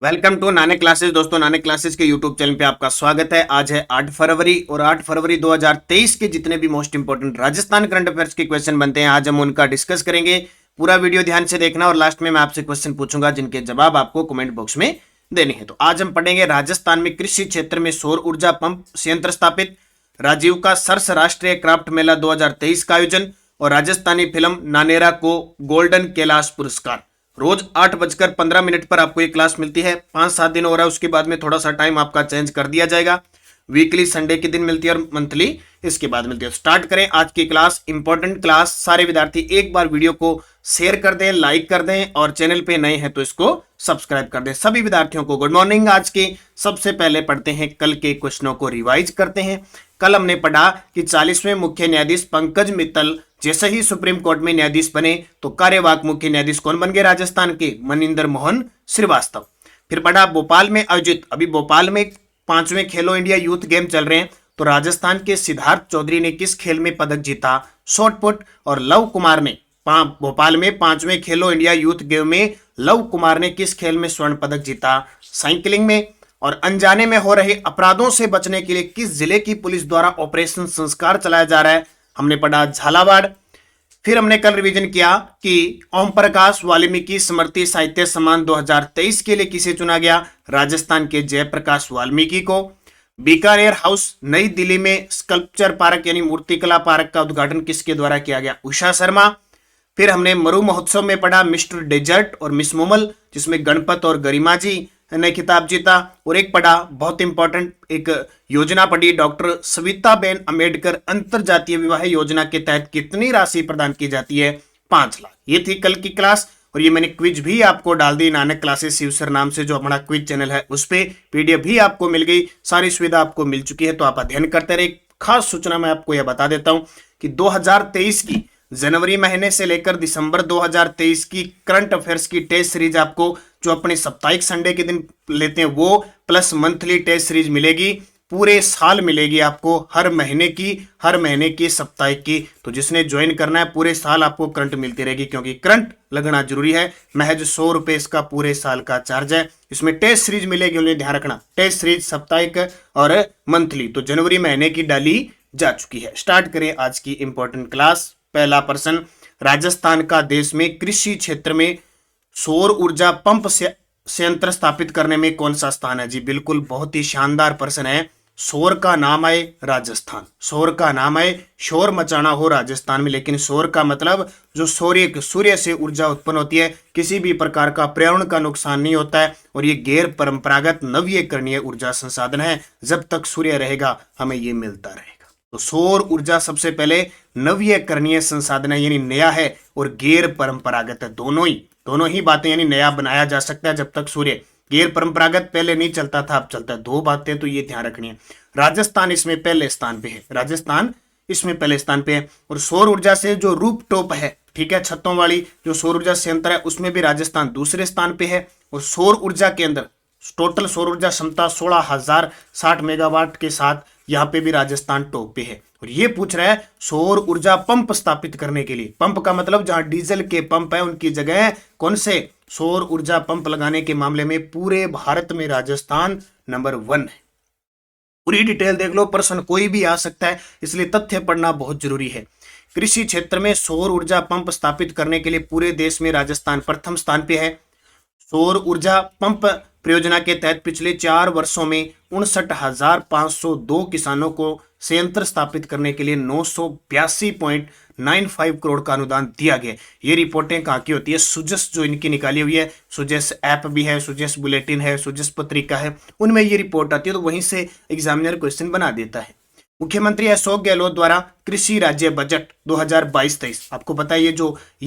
Welcome to Nanak classes. दोस्तों, Nanak classes के YouTube channel पे आपका स्वागत है। आज है 8 फरवरी और 8 फरवरी 2023 के जितने भी most important Rajasthan current affairs के क्वेश्चन बनते हैं, आज हम उनका डिस्कस करेंगे। पूरा वीडियो ध्यान से देखना और लास्ट में मैं आपसे क्वेश्चन पूछूंगा जिनके जवाब आपको कमेंट बॉक्स में देने हैं। तो आज हम पढ़ेंगे राजस्थान में कृषि क्षेत्र में सौर ऊर्जा पंप संयंत्र स्थापित, राजीव का सरस राष्ट्रीय क्राफ्ट मेला 2023 का आयोजन और राजस्थानी फिल्म नानेरा को गोल्डन कैलाश पुरस्कार। रोज 8:15 पर आपको ये क्लास मिलती है। 5-7 दिन हो रहा है, उसके बाद में थोड़ा सा टाइम आपका चेंज कर दिया जाएगा। वीकली संडे के दिन मिलती है और मंथली इसके बाद मिलती है। स्टार्ट करें आज की क्लास, इंपॉर्टेंट क्लास। सारे विद्यार्थी एक बार वीडियो को शेयर कर दें, लाइक कर दें और चैनल पे नए हैं तो इसको सब्सक्राइब कर दें। सभी विद्यार्थियों को गुड मॉर्निंग। आज के सबसे पहले पढ़ते हैं कल के क्वेश्चनों को रिवाइज करते हैं। कल हमने पढ़ा कि 40वें मुख्य न्यायाधीश पंकज मित्तल जैसे ही सुप्रीम कोर्ट में न्यायाधीश बने तो कार्यवाहक मुख्य न्यायाधीश कौन बन गए? राजस्थान के मनिंदर मोहन श्रीवास्तव। फिर पढ़ा भोपाल में आयोजित, अभी भोपाल में 5वें खेलो इंडिया यूथ गेम चल रहे हैं, तो राजस्थान के सिद्धार्थ चौधरी ने किस खेल में पदक जीता? शॉटपुट। और लव कुमार ने भोपाल में 5वें खेलो इंडिया यूथ गेम में लव कुमार ने किस खेल में स्वर्ण पदक जीता? साइकिलिंग में। और अनजाने में हो रहे अपराधों से बचने के लिए किस जिले की पुलिस द्वारा ऑपरेशन संस्कार चलाया जा रहा है? हमने पढ़ा झालावाड़। फिर हमने कल रिवीजन किया कि ओम प्रकाश वाल्मीकि स्मृति साहित्य सम्मान 2023 के लिए किसे चुना गया? राजस्थान के जयप्रकाश वाल्मीकि को। बीकानेर हाउस नई दिल्ली में स्कल्पचर पार्क यानी मूर्तिकला पार्क का उद्घाटन किसके द्वारा किया गया? उषा शर्मा। फिर हमने मरु महोत्सव में पढ़ा मिस्टर डेजर्ट और मिस मोमल, जिसमें गणपत और गरिमा जी ने खिताब जीता। और एक पढ़ा बहुत इंपॉर्टेंट एक योजना पढ़ी, डॉक्टर सविताबेन अम्बेडकर अंतरजातीय विवाह योजना के तहत कितनी राशि प्रदान की जाती है? 5 लाख। ये थी कल की क्लास और ये मैंने क्विज भी आपको डाल दी। नानक क्लासेस शिवसर नाम से जो हमारा क्विज चैनल है उस पे पीडीएफ भी आपको मिल गई, सारी सुविधा आपको मिल चुकी है, तो आप अध्ययन करते रहे। खास सूचना मैं आपको यह बता देता हूं कि 2023 की जनवरी महीने से लेकर दिसंबर 2023 की करंट अफेयर्स की टेस्ट सीरीज आपको जो अपने साप्ताहिक संडे के दिन लेते हैं वो प्लस मंथली टेस्ट सीरीज मिलेगी। पूरे साल मिलेगी आपको, हर महीने की साप्ताहिक की। तो जिसने ज्वाइन करना है पूरे साल आपको करंट मिलती रहेगी, क्योंकि करंट लगना जरूरी है। महज 100 रुपए इसका पूरे साल का चार्ज है। इसमें टेस्ट सीरीज मिलेगी, उन्हें ध्यान रखना, टेस्ट सीरीज साप्ताहिक और मंथली। तो जनवरी महीने की डाली जा चुकी है। स्टार्ट करें आज की इंपॉर्टेंट क्लास। पहला प्रश्न, राजस्थान का देश में कृषि क्षेत्र में सौर ऊर्जा पंप संयंत्र स्थापित करने में कौन सा स्थान है? जी बिल्कुल, बहुत ही शानदार प्रश्न है। सौर का नाम आए राजस्थान, सौर का नाम आए, शोर मचाना हो राजस्थान में, लेकिन सौर का मतलब जो सूर्य से ऊर्जा उत्पन्न होती है, किसी भी प्रकार का पर्यावरण का नुकसान नहीं होता है और ये गैर परंपरागत नवीकरणीय ऊर्जा संसाधन है। जब तक सूर्य रहेगा हमें ये मिलता रहेगा। तो सौर ऊर्जा सबसे पहले नवीकरणीय संसाधन है, यानी नया है, और गैर परंपरागत है। दोनों ही बातें, यानी नया बनाया जा सकता है जब तक सूर्य, गैर परंपरागत पहले नहीं चलता था अब चलता है। 2 बातें तो ये ध्यान रखनी है। राजस्थान इसमें पहले स्थान पे है, राजस्थान इसमें पहले स्थान पे है। और सौर ऊर्जा से जो रूप टॉप है, ठीक है, छतों वाली जो सौर ऊर्जा संयंत्र है, उसमें भी राजस्थान दूसरे स्थान पे है। और सौर ऊर्जा के अंदर टोटल सौर ऊर्जा क्षमता 16,060 मेगावाट के साथ यहाँ पे भी राजस्थान टॉप पे है। और ये पूछ रहा है सौर ऊर्जा पंप स्थापित करने के लिए, पंप का मतलब जहां डीजल के पंप है उनकी जगह कौन से सौर ऊर्जा पंप लगाने के मामले में पूरे भारत में राजस्थान नंबर 1 है। पूरी डिटेल देख लो, प्रश्न कोई भी आ सकता है, इसलिए तथ्य पढ़ना बहुत जरूरी है। कृषि क्षेत्र में सौर ऊर्जा पंप स्थापित करने के लिए पूरे देश में राजस्थान प्रथम स्थान पे है। सौर ऊर्जा पंप परियोजना के तहत पिछले 4 वर्षों में 59,502 किसानों को संयंत्र स्थापित करने के लिए 982.95 करोड़ का अनुदान दिया गया। ये रिपोर्टें कहाँ की होती है? सुजस जो इनकी निकाली हुई है, सुजस ऐप भी है, सुजस बुलेटिन है, सुजस पत्रिका है, उनमें ये रिपोर्ट आती है, तो वहीं से एग्जामिनर क्वेश्चन बना देता है। मुख्यमंत्री अशोक गहलोत द्वारा कृषि राज्य बजट 2022-23, आपको पता है ये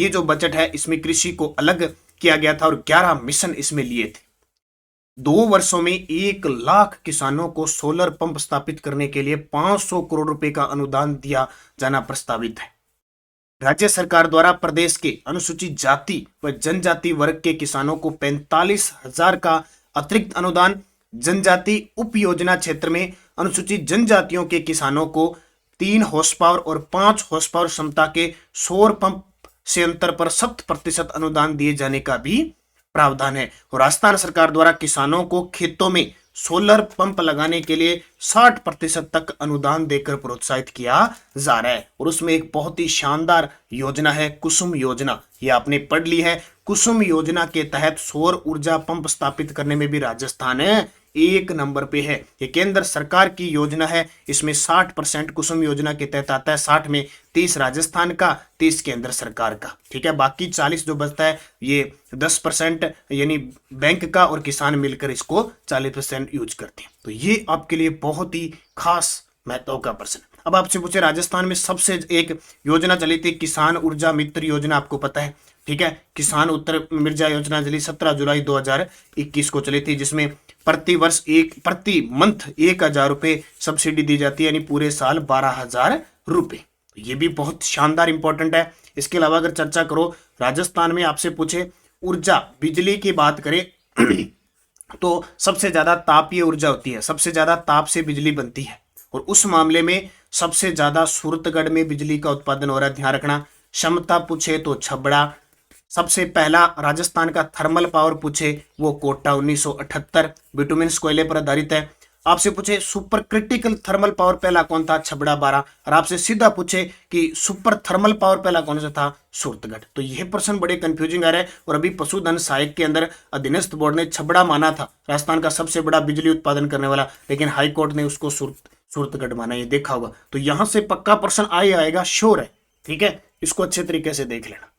जो बजट है इसमें कृषि को अलग किया गया था और 11 मिशन इसमें लिए थे। 2 वर्षों में 1 लाख किसानों को सोलर पंप स्थापित करने के लिए 500 करोड़ रुपए का अनुदान दिया जाना प्रस्तावित है। राज्य सरकार द्वारा प्रदेश के अनुसूचित जाति व जनजाति वर्ग के किसानों को 45,000 का अतिरिक्त अनुदान, जनजाति उप योजना क्षेत्र में अनुसूचित जनजातियों के किसानों को 3 हॉर्स पावर और 5 हॉर्स पावर क्षमता के सौर पंप संयंत्र पर 7% अनुदान दिए जाने का भी प्रावधान है। और राजस्थान सरकार द्वारा किसानों को खेतों में सोलर पंप लगाने के लिए 60% तक अनुदान देकर प्रोत्साहित किया जा रहा है। और उसमें एक बहुत ही शानदार योजना है कुसुम योजना, ये आपने पढ़ ली है। कुसुम योजना के तहत सौर ऊर्जा पंप स्थापित करने में भी राजस्थान एक नंबर पे है। ये केंद्र सरकार की योजना है। इसमें 60% कुसुम योजना के तहत आता है, 60 में 30 राजस्थान का, 30 केंद्र सरकार का। ठीक है, बाकी 40 जो बचता है ये 10% यानी बैंक का और किसान मिलकर इसको 40% यूज करते हैं। तो ये आपके लिए बहुत ही खास महत्व का प्रश्न। अब आपसे पूछे राजस्थान में सबसे एक योजना चली थी किसान ऊर्जा मित्र योजना, आपको पता है। ठीक है, किसान उत्तर मिर्जा योजना चली 17 जुलाई 2021 को चली थी, जिसमें प्रति मंथ 1,000 रुपए सब्सिडी दी जाती है, यानी पूरे साल 12,000 रुपए। ये भी बहुत शानदार इंपॉर्टेंट है। इसके अलावा अगर चर्चा करो राजस्थान में आपसे पूछे ऊर्जा बिजली की बात करें तो सबसे ज्यादा तापीय ऊर्जा होती है, सबसे ज्यादा ताप से बिजली बनती है। और उस मामले में सबसे ज्यादा सूरतगढ़ में बिजली का उत्पादन हो रहा है, ध्यान रखना। क्षमता पूछे तो छबड़ा। सबसे पहला राजस्थान का थर्मल पावर पूछे वो कोटा 1978 बिटुमिन्स कोयले पर आधारित है। आपसे पूछे सुपर क्रिटिकल थर्मल पावर पहला कौन था, छबड़ा 12। और आपसे सीधा पूछे कि सुपर थर्मल पावर पहला कौन सा था, सूरतगढ़। तो यह प्रश्न बड़े कंफ्यूजिंग आ रहे हैं। और अभी पशुधन सहायक के अंदर अधीनस्थ बोर्ड ने छबड़ा माना था राजस्थान का सबसे बड़ा बिजली उत्पादन करने वाला, लेकिन हाईकोर्ट ने उसको सूरतगढ़ माना, ये देखा होगा। तो यहां से पक्का प्रश्न आएगा, श्योर है। ठीक है, इसको अच्छे तरीके से देख लेना।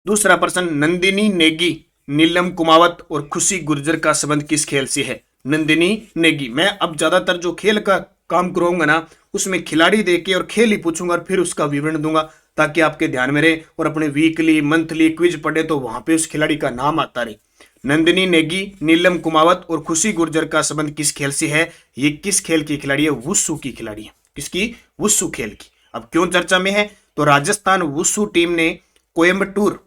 दूसरा प्रश्न, नंदिनी नेगी, नीलम कुमावत और खुशी गुर्जर का संबंध किस खेल से है। नंदिनी नेगी, मैं अब ज्यादातर जो खेल का काम करूंगा ना उसमें खिलाड़ी देके और खेल ही पूछूंगा और फिर उसका विवरण दूंगा, ताकि आपके ध्यान में रहे। और अपने वीकली मंथली क्विज पढ़े तो वहां पे उस खिलाड़ी का नाम आता रहे। नंदिनी नेगी, नीलम कुमावत और खुशी गुर्जर का संबंध किस खेल से है। ये किस खेल की खिलाड़ी है, वुशु की खिलाड़ी है। किसकी, वुशु खेल की। अब क्यों चर्चा में है, तो राजस्थान वुशु टीम ने कोयम्बटूर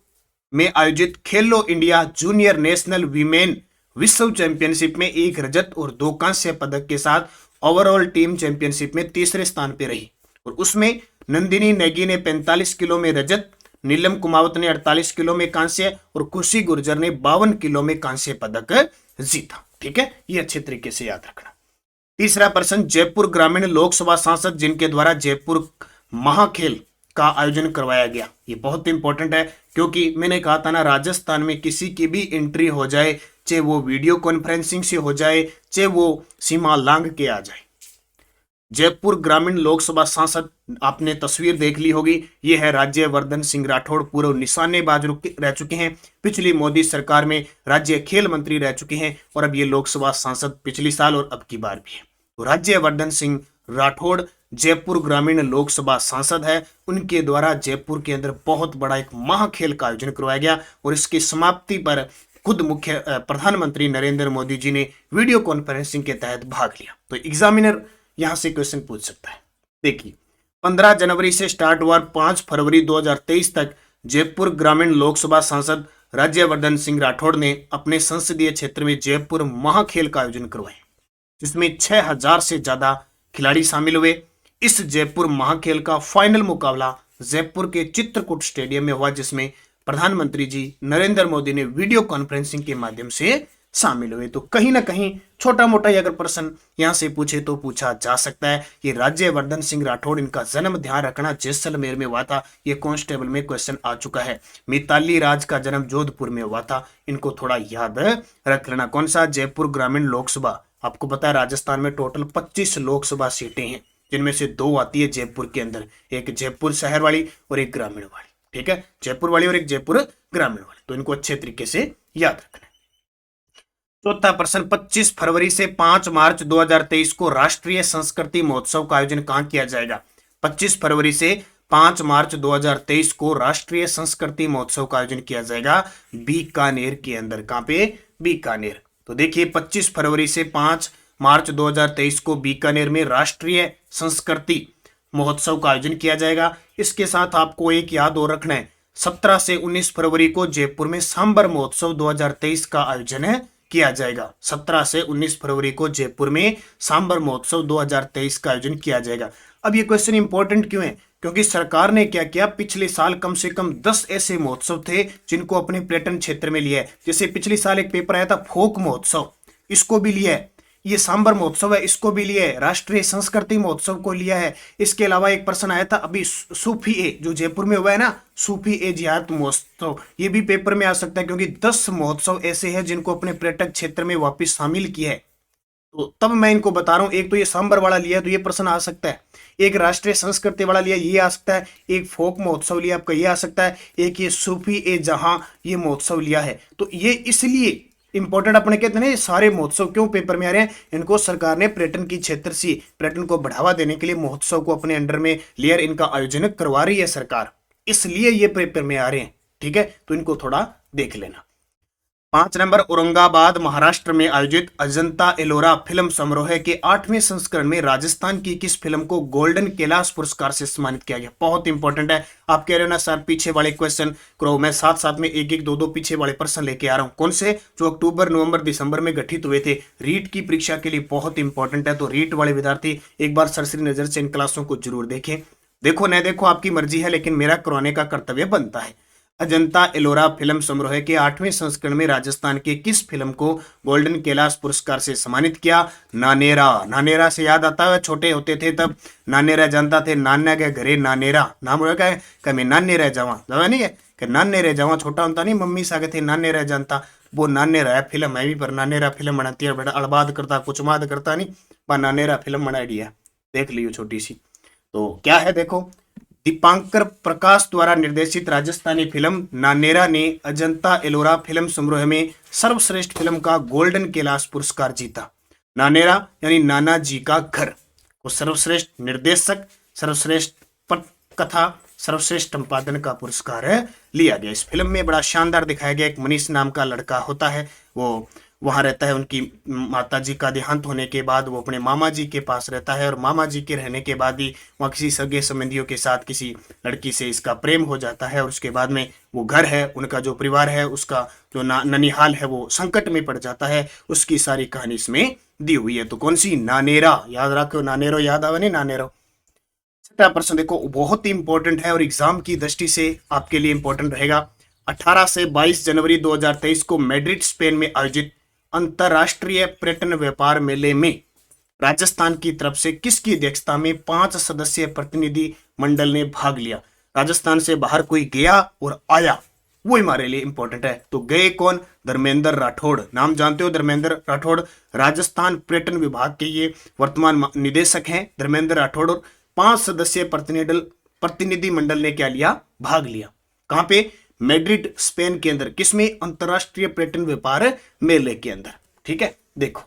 में आयोजित खेलो इंडिया जूनियर नेशनल वीमेन विश्व चैंपियनशिप में 1 रजत और 2 कांस्य पदक के साथ ओवरऑल टीम चैंपियनशिप में तीसरे स्थान पर रही। और उसमें नंदिनी नेगी ने 45 किलो में रजत, नीलम कुमावत ने 48 किलो में कांस्य और खुशी गुर्जर ने 52 किलो में कांस्य पदक जीता। ठीक है, ये अच्छे तरीके से याद रखना। तीसरा प्रश्न, जयपुर ग्रामीण लोकसभा सांसद जिनके द्वारा जयपुर महाखेल का आयोजन करवाया गया। ये बहुत इंपॉर्टेंट है, क्योंकि मैंने कहा था ना राजस्थान में किसी की भी एंट्री हो जाए, चाहे वो वीडियो कॉन्फ्रेंसिंग से हो जाए, चाहे वो सीमा लांघ के आ जाए। जयपुर ग्रामीण लोकसभा सांसद, आपने तस्वीर देख ली होगी, ये है राज्यवर्धन सिंह राठौड़। पूर्व निशानेबाज रह चुके हैं, पिछली मोदी सरकार में राज्य खेल मंत्री रह चुके हैं, और अब ये लोकसभा सांसद पिछली साल और अब की बार भी है। तो राज्यवर्धन सिंह राठौड़ जयपुर ग्रामीण लोकसभा सांसद है। उनके द्वारा जयपुर के अंदर बहुत बड़ा एक महाखेल का आयोजन करवाया गया, और इसकी समाप्ति पर खुद मुख्य प्रधानमंत्री नरेंद्र मोदी जी ने वीडियो कॉन्फ्रेंसिंग के तहत भाग लिया। तो एग्जामिनर यहां से क्वेश्चन पूछ सकता है। देखिए, 15 जनवरी से स्टार्ट हुआ, 5 फरवरी 2023 तक जयपुर ग्रामीण लोकसभा सांसद राज्यवर्धन सिंह राठौड़ ने अपने संसदीय क्षेत्र में जयपुर महाखेल का आयोजन करवाया, जिसमें 6000 से ज्यादा खिलाड़ी शामिल हुए। इस जयपुर महाखेल का फाइनल मुकाबला जयपुर के चित्रकूट स्टेडियम में हुआ, जिसमें प्रधानमंत्री जी नरेंद्र मोदी ने वीडियो कॉन्फ्रेंसिंग के माध्यम से शामिल हुए। तो कहीं ना कहीं छोटा मोटा अगर प्रश्न यहां से पूछे तो पूछा जा सकता है। ये राज्यवर्धन सिंह राठौड़, इनका जन्म ध्यान रखना जैसलमेर में हुआ था, ये कांस्टेबल में क्वेश्चन आ चुका है। मिताली राज का जन्म जोधपुर में हुआ था, इनको थोड़ा याद रख लेना। कौन सा, जयपुर ग्रामीण लोकसभा। आपको पता है राजस्थान में टोटल 25 लोकसभा सीटें हैं, जिनमें से 2 आती है जयपुर के अंदर, एक जयपुर शहर वाली और एक ग्रामीण वाली। ठीक है, जयपुर वाली और एक जयपुर ग्रामीण वाली, तो इनको अच्छे तरीके से याद रखना है। चौथा प्रश्न, 25 फरवरी से 5 मार्च 2023 को राष्ट्रीय संस्कृति महोत्सव का आयोजन कहां किया जाएगा। 25 फरवरी से 5 मार्च 2023 को राष्ट्रीय संस्कृति महोत्सव का आयोजन किया जाएगा बीकानेर के अंदर। कहां पे, बीकानेर। तो देखिए 25 फरवरी से 5 मार्च 2023 को बीकानेर में राष्ट्रीय संस्कृति महोत्सव का आयोजन किया जाएगा। इसके साथ आपको एक याद और रखना है, 17 से 19 फरवरी को जयपुर में सांबर महोत्सव 2023 का आयोजन किया जाएगा। 17 से 19 फरवरी को जयपुर में सांबर महोत्सव 2023 का आयोजन किया जाएगा। अब ये क्वेश्चन इंपॉर्टेंट क्यों है, क्योंकि सरकार ने क्या किया, पिछले साल कम से कम 10 ऐसे महोत्सव थे जिनको अपने पर्यटन क्षेत्र में लिया है। जैसे पिछले साल एक पेपर आया था फोक महोत्सव, इसको भी लिया है। ये सांबर महोत्सव है, इसको भी लिया है। राष्ट्रीय संस्कृति महोत्सव को लिया है। इसके अलावा एक प्रश्न आया था अभी सूफी ए, जो जयपुर में हुआ है ना, सूफी ए जिहाद महोत्सव, ये भी पेपर में आ सकता है, क्योंकि 10 महोत्सव ऐसे हैं जिनको अपने पर्यटक क्षेत्र में वापस शामिल किया है। तो तब मैं इनको बता रहा हूं, एक तो ये सांबर वाला लिया है तो ये प्रश्न आ सकता है, एक राष्ट्रीय संस्कृति वाला लिया ये आ सकता है, एक फोक महोत्सव लिया आपका ये आ सकता है, एक ये सूफी ए जहां ये महोत्सव लिया है। तो ये इसलिए इंपॉर्टेंट अपने कहते हैं, ये सारे महोत्सव क्यों पेपर में आ रहे हैं, इनको सरकार ने पर्यटन की क्षेत्र से पर्यटन को बढ़ावा देने के लिए महोत्सव को अपने अंडर में लेयर इनका आयोजन करवा रही है सरकार, इसलिए ये पेपर में आ रहे हैं। ठीक है, तो इनको थोड़ा देख लेना। 5 नंबर, औरंगाबाद महाराष्ट्र में आयोजित अजंता एलोरा फिल्म समारोह के 8वें संस्करण में राजस्थान की किस फिल्म को गोल्डन कैलाश पुरस्कार से सम्मानित किया गया। बहुत इंपॉर्टेंट है। आप कह रहे हो ना सर पीछे वाले क्वेश्चन करो, मैं साथ साथ में एक एक दो दो पीछे वाले प्रश्न लेके आ रहा हूं। कौन से, जो अक्टूबर नवंबर दिसंबर में गठित हुए थे रीट की परीक्षा के लिए, बहुत इंपॉर्टेंट है। तो रीट वाले विद्यार्थी एक बार सरसरी नजर से इन क्लासों को जरूर देखें। देखो न देखो आपकी मर्जी है, लेकिन मेरा करवाने का कर्तव्य बनता है। अजंता एलोरा फिल्म समारोह के 8वें संस्करण में राजस्थान के किस फिल्म को गोल्डन कैलाश पुरस्कार से सम्मानित किया। नानेरा। नानेरा से याद आता है, छोटे होते थे तब नानेरा जानता थे, नाना के घरे नानेरा नाम रखा है, कभी नाने रह जावा जावा नहीं है कि नाने रह जावा, छोटा होता नहीं मम्मी सागे थे नाने रह जानता, वो नानेरा है फिल्म है भी, पर नानेरा फिल्म बनाती है बेटा, अड़बाद करता कुछ माद करता नहीं, पर नानेरा फिल्म बनाई है, देख लियो छोटी सी। तो क्या है देखो, दीपांकर प्रकाश द्वारा निर्देशित राजस्थानी फिल्म नानेरा ने अजंता एलोरा फिल्म समारोह में सर्वश्रेष्ठ फिल्म का गोल्डन कैलाश पुरस्कार जीता। नानेरा यानी नाना जी का घर को सर्वश्रेष्ठ निर्देशक, सर्वश्रेष्ठ पटकथा, सर्वश्रेष्ठ संपादन का पुरस्कार लिया गया। इस फिल्म में बड़ा शानदार दिखाया गया, एक मनीष नाम का लड़का होता है, वो वहां रहता है, उनकी माता जी का देहांत होने के बाद वो अपने मामा जी के पास रहता है, और मामा जी के रहने के बाद ही वहाँ किसी सगे संबंधियों के साथ किसी लड़की से इसका प्रेम हो जाता है, और उसके बाद में वो घर है, उनका जो परिवार है, उसका जो ननिहाल है वो संकट में पड़ जाता है। उसकी सारी कहानी इसमें दी हुई है। तो कौन सी, नानेरा। याद रखो, नानेरो याद आवे नहीं, नानेरो। छठा प्रश्न देखो, बहुत ही इंपॉर्टेंट है और एग्जाम की दृष्टि से आपके लिए इंपॉर्टेंट रहेगा। 18 से 22 जनवरी 2023 को मैड्रिड स्पेन में आयोजित अंतरराष्ट्रीय पर्यटन व्यापार मेले में राजस्थान की तरफ से किसकी अध्यक्षता में 5 सदस्यीय प्रतिनिधि मंडल ने भाग लिया। राजस्थान से बाहर कोई गया और आया, वो हमारे लिए इंपॉर्टेंट है। तो गए कौन, धर्मेंद्र राठौड़, नाम जानते हो धर्मेंद्र राठौड़, राजस्थान पर्यटन विभाग के ये वर्तमान निदेशक हैं धर्मेंद्र राठौड़। और 5 सदस्यीय प्रतिनिधि मंडल ने क्या लिया, भाग लिया। कहां पे, मैड्रिड स्पेन के अंदर, किसमें, अंतरराष्ट्रीय पर्यटन व्यापार मेले के अंदर। ठीक है, देखो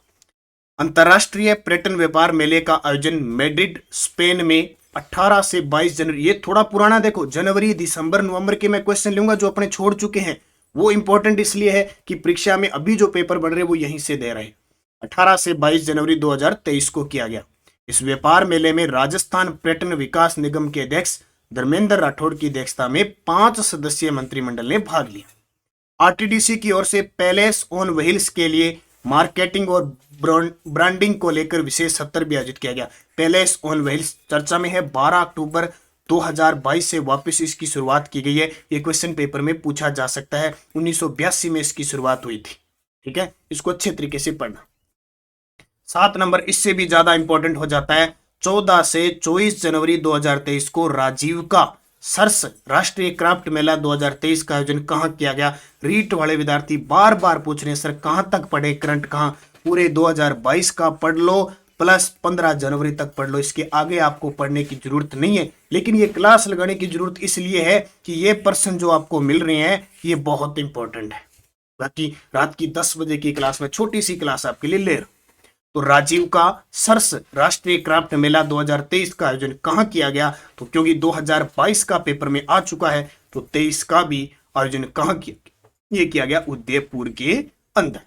अंतरराष्ट्रीय पर्यटन व्यापार मेले का आयोजन मैड्रिड स्पेन में 18 से 22 जनवरी, ये थोड़ा पुराना देखो, जनवरी दिसंबर नवंबर के मैं क्वेश्चन लूंगा जो अपने छोड़ चुके हैं। वो इंपॉर्टेंट इसलिए है कि परीक्षा में अभी जो पेपर बन रहे वो यहीं से दे रहे। 18 से 22 जनवरी 2023 को किया गया। इस व्यापार मेले में राजस्थान पर्यटन विकास निगम के अध्यक्ष धर्मेंद्र राठौड़ की अध्यक्षता में 5 सदस्यीय मंत्रिमंडल ने भाग लिया। आरटीडीसी की ओर से पैलेस ऑन व्हील्स के लिए मार्केटिंग और ब्रांडिंग को लेकर विशेष सत्र भी आयोजित किया गया। पैलेस ऑन व्हील्स चर्चा में है, 12 अक्टूबर 2022 से वापस इसकी शुरुआत की गई है। ये क्वेश्चन पेपर में पूछा जा सकता है, 1982 में इसकी शुरुआत हुई थी। ठीक है, इसको अच्छे तरीके से पढ़ना। 7 नंबर, इससे भी ज्यादा इंपॉर्टेंट हो जाता है, 14 से 24 जनवरी 2023 को राजीविका सर्स राष्ट्रीय क्राफ्ट मेला 2023 का आयोजन कहां किया गया। रीट वाले विद्यार्थी बार बार पूछ रहे हैं सर कहां तक पढ़े, करंट कहां, पूरे 2022 का पढ़ लो प्लस 15 जनवरी तक पढ़ लो, इसके आगे आपको पढ़ने की जरूरत नहीं है। लेकिन ये क्लास लगाने की जरूरत इसलिए है कि ये प्रश्न जो आपको मिल रहे हैं ये बहुत इंपॉर्टेंट है। बाकी रात की 10 बजे की क्लास में छोटी सी क्लास आपके लिए ले रहा हूं। तो राजीव का सर्स राष्ट्रीय क्राफ्ट मेला 2023 का आयोजन कहां किया गया, तो क्योंकि 2022 का पेपर में आ चुका है तो 23 का भी आयोजन कहां किया, ये किया गया उदयपुर के अंदर।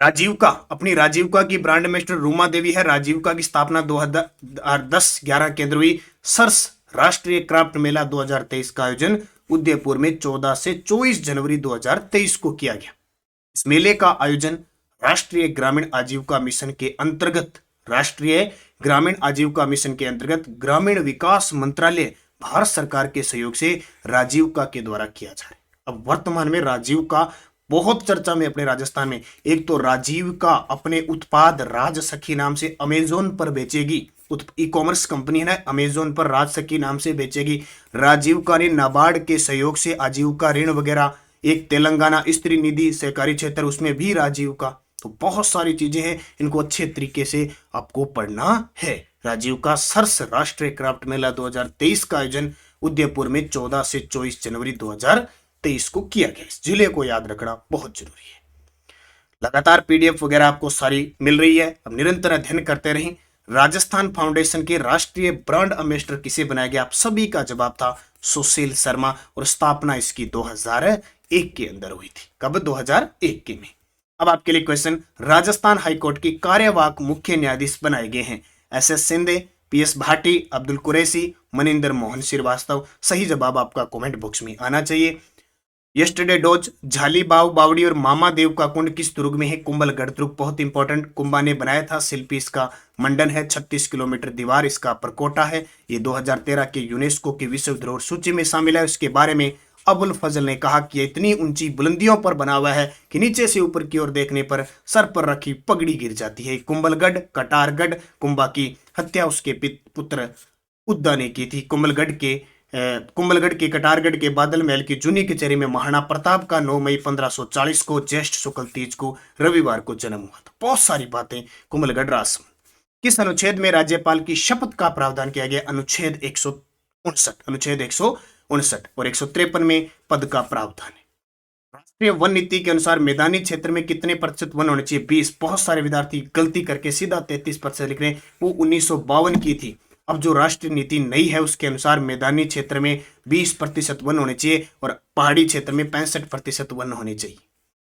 राजीविका, अपनी राजीविका की ब्रांड एम्बेसडर रूमा देवी है। राजीविका की स्थापना 2010-11 के अंदर हुई। सर्स राष्ट्रीय क्राफ्ट मेला 2023 का आयोजन उदयपुर में 14 से 24 जनवरी 2023 को किया गया। इस मेले का आयोजन राष्ट्रीय ग्रामीण आजीविका मिशन के अंतर्गत राष्ट्रीय ग्रामीण आजीविका मिशन के अंतर्गत ग्रामीण विकास मंत्रालय भारत सरकार के सहयोग से राजीविका के द्वारा किया जा रहा है। अब वर्तमान में राजीविका बहुत चर्चा में अपने राजस्थान में। एक तो राजीविका अपने उत्पाद राज सखी नाम से अमेजोन पर बेचेगी, ई कॉमर्स कंपनी है ना, अमेजोन पर राज सखी नाम से बेचेगी। राजीविका ने नाबार्ड के सहयोग से आजीविका ऋण वगैरह, एक तेलंगाना स्त्री निधि सहकारी क्षेत्र उसमें भी राजीविका। तो बहुत सारी चीजें हैं, इनको अच्छे तरीके से आपको पढ़ना है। राजीविका सर्स राष्ट्रीय क्राफ्ट मेला 2023 का आयोजन उदयपुर में 14 से 24 जनवरी 2023 को किया गया। इस जिले को याद रखना बहुत जरूरी है। लगातार पीडीएफ वगैरह आपको सारी मिल रही है, अब निरंतर अध्ययन करते रहें। राजस्थान फाउंडेशन के राष्ट्रीय ब्रांड एम्बेसडर किसे बनाया गया? आप सभी का जवाब था सुशील शर्मा, और स्थापना इसकी 2001 के अंदर हुई थी। कब? 2001 के में। अब आपके लिए क्वेश्चन, राजस्थान हाईकोर्ट की कार्यवाहक मुख्य न्यायाधीश बनाए गए हैं एस शिंदे, पीएस भाटी, अब्दुल कुरैशी, मनिंदर मोहन श्रीवास्तव। सही जवाब आपका कमेंट बॉक्स में आना चाहिए। यस्टरडे डोज, झाली बाव बावड़ी और मामा देव का कुंड किस दुर्ग में है? कुंभलगढ़ दुर्ग। बहुत इंपॉर्टेंट, कुंभा ने बनाया था, शिल्पी इसका मंडन है। 36 किलोमीटर दीवार इसका परकोटा है। ये 2013 के यूनेस्को की विश्व धरोहर सूची में शामिल है। उसके बारे में अबुल फजल ने कहा कि इतनी ऊंची बुलंदियों पर बना हुआ है कि नीचे से ऊपर की ओर देखने पर सर पर रखी पगड़ी गिर जाती है। कुंभलगढ़ कटारगढ़, कुंभा की हत्या उसके पुत्र उद्दा ने की थी। कुंभलगढ़ के कटारगढ़ के बादल महल की जूनी कचहरी में महाराणा प्रताप का 9 मई 1540 को ज्येष्ठ शुक्ल तीज को रविवार को जन्म हुआ था। बहुत सारी बातें कुंभलगढ़ रास। किस अनुच्छेद में राज्यपाल की शपथ का प्रावधान किया गया? अनुच्छेद 159, अनुच्छेद 159, और 153 में पद का प्रावधान है। राष्ट्रीय वन नीति के अनुसार मैदानी क्षेत्र में कितने प्रतिशत वन होने चाहिए? 20। बहुत सारे विद्यार्थी गलती करके सीधा 33% लिख रहे हैं, वो 1952 की थी। अब जो राष्ट्रीय नीति नई है उसके अनुसार मैदानी क्षेत्र में 20% वन होने चाहिए और पहाड़ी क्षेत्र में 65% वन होने चाहिए।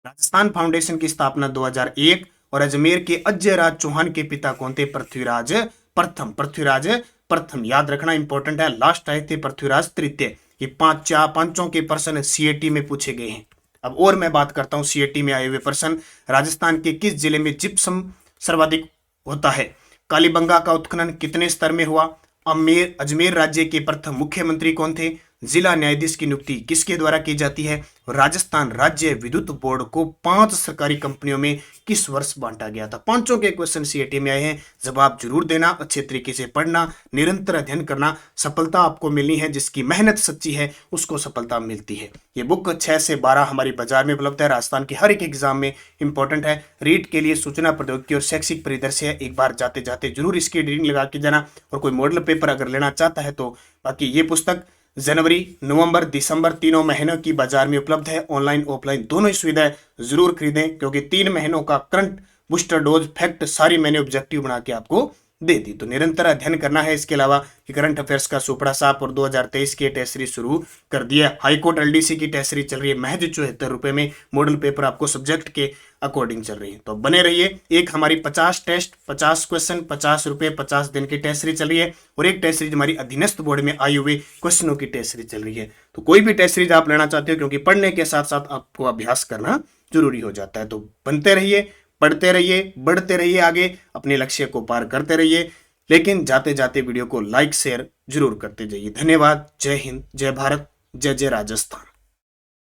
राजस्थान फाउंडेशन की स्थापना 2001, और अजमेर के अजयराज चौहान के पिता कौन थे? पृथ्वीराज प्रथम। पृथ्वीराज प्रथम याद रखना इंपॉर्टेंट है। लास्ट आए थे पृथ्वीराज तृतीय। ये पांचों के प्रश्न सीएटी में पूछे गए हैं। अब और मैं बात करता हूं सीएटी में आए हुए प्रश्न। राजस्थान के किस जिले में जिप्सम सर्वाधिक होता है? कालीबंगा का उत्खनन कितने स्तर में हुआ? अजमेर राज्य के प्रथम मुख्यमंत्री कौन थे? जिला न्यायाधीश की नियुक्ति किसके द्वारा की जाती है? राजस्थान राज्य विद्युत बोर्ड को 5 सरकारी कंपनियों में किस वर्ष बांटा गया था? पांचों के क्वेश्चन सीएटी में आए हैं। जवाब जरूर देना, अच्छे तरीके से पढ़ना, निरंतर अध्ययन करना। सफलता आपको मिलनी है, जिसकी मेहनत सच्ची है उसको सफलता मिलती है। ये बुक 6 से 12 हमारी बाजार में उपलब्ध है। राजस्थान के हर एक एग्जाम में इंपॉर्टेंट है। रीड के लिए सूचना प्रौद्योगिकी और शैक्षिक परिदृश्य है। एक बार जाते जाते जरूर इसकी रीडिंग लगा के जाना। और कोई मॉडल पेपर अगर लेना चाहता है तो बाकी ये पुस्तक जनवरी, नवंबर, दिसंबर तीनों महीनों की बाजार में उपलब्ध है। ऑनलाइन ऑफलाइन दोनों ही सुविधाएं जरूर खरीदें, क्योंकि 3 महीनों का करंट बूस्टर डोज फैक्ट सारी मैंने ऑब्जेक्टिव बना के आपको दे दी। तो निरंतर अध्ययन करना है। इसके अलावा करंट अफेयर्स का सुपड़ा साफ और 2023 की टेस्ट सीरीज शुरू कर दिया। हाईकोर्ट एलडीसी की टेस्ट सीरीज चल रही है महज 74 रुपए में। मॉडल पेपर आपको सब्जेक्ट के अकॉर्डिंग चल रही है, तो बने रहिए। एक हमारी 50 टेस्ट 50 क्वेश्चन 50 रुपए 50 दिन की टेस्ट सीरीज चल रही है, और एक टेस्ट सीरीज हमारी अधीनस्थ बोर्ड में आई हुई क्वेश्चनों की टेस्ट सीरीज चल रही है। तो कोई भी टेस्ट सीरीज आप लेना चाहते हो, क्योंकि पढ़ने के साथ साथ आपको अभ्यास करना जरूरी हो जाता है। तो बनते रहिए, पढ़ते रहिए, बढ़ते रहिए आगे, अपने लक्ष्य को पार करते रहिए। लेकिन जाते जाते वीडियो को लाइक शेयर जरूर करते जाइए। धन्यवाद। जय हिंद, जय भारत, जय जय राजस्थान।